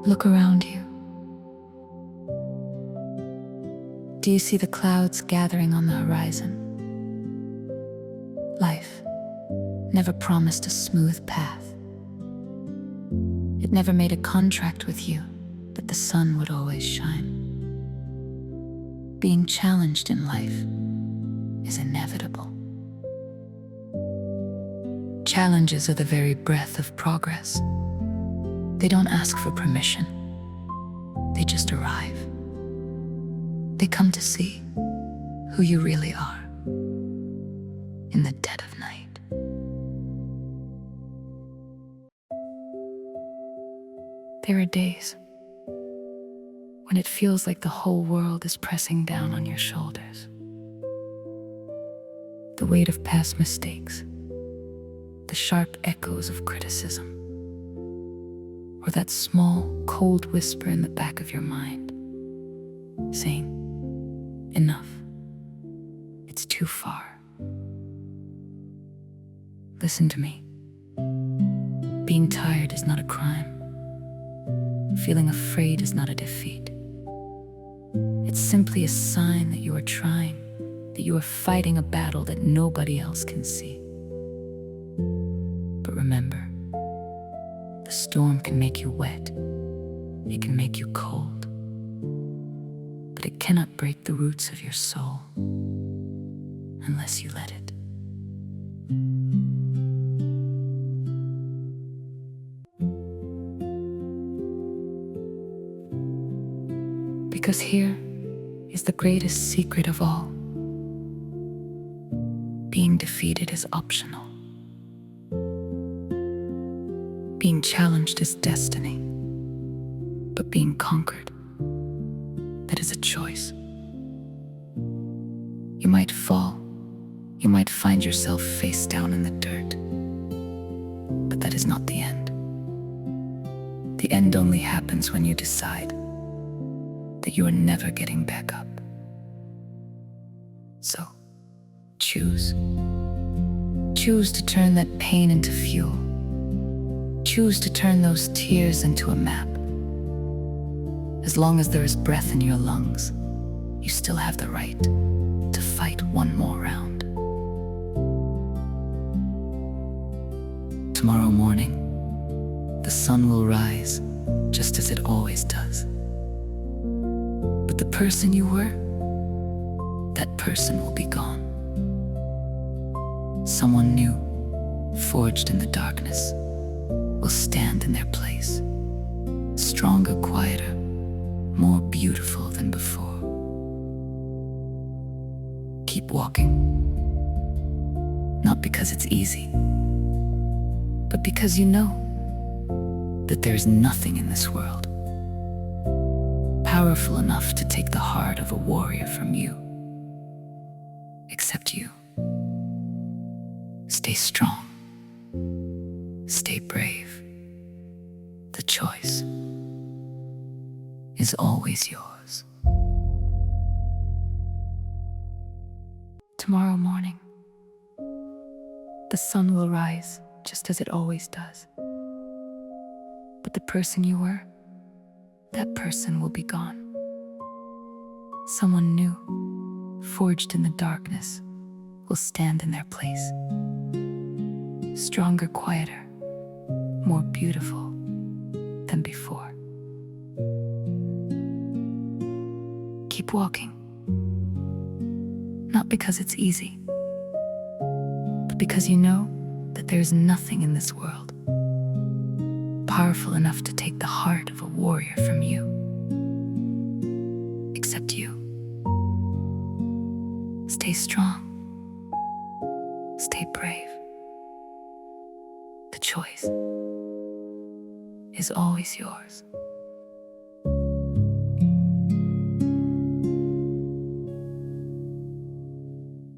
Look around you. Do you see the clouds gathering on the horizon? Life never promised a smooth path. It never made a contract with you that the sun would always shine. Being challenged in life is inevitable. Challenges are the very breath of progress. They don't ask for permission. They just arrive. They come to see who you really are in the dead of night. There are days when it feels like the whole world is pressing down on your shoulders. The weight of past mistakes, the sharp echoes of criticism, or that small, cold whisper in the back of your mind, saying, "Enough. It's too far." Listen to me. Being tired is not a crime. Feeling afraid is not a defeat. It's simply a sign that you are trying, that you are fighting a battle that nobody else can see. But remember, the storm can make you wet, it can make you cold, but it cannot break the roots of your soul unless you let it. Because here is the greatest secret of all. Being defeated is optional. Being challenged is destiny. But being conquered, that is a choice. You might fall. You might find yourself face down in the dirt. But that is not the end. The end only happens when you decide that you are never getting back up. So, choose. Choose to turn that pain into fuel. Choose to turn those tears into a map. As long as there is breath in your lungs, you still have the right to fight one more round. Tomorrow morning, the sun will rise just as it always does. But the person you were, that person will be gone. Someone new, forged in the darkness, will stand in their place, stronger, quieter, more beautiful than before. Keep walking, not because it's easy, but because you know that there's nothing in this world powerful enough to take the heart of a warrior from you, except you. Stay strong. Stay brave. The choice is always yours. Tomorrow morning, the sun will rise just as it always does. But the person you were, that person will be gone. Someone new, forged in the darkness, will stand in their place. Stronger, quieter, more beautiful than before. Keep walking, not because it's easy, but because you know that there is nothing in this world powerful enough to take the heart of a warrior from you, except you. Stay strong. Stay brave. The choice is always yours.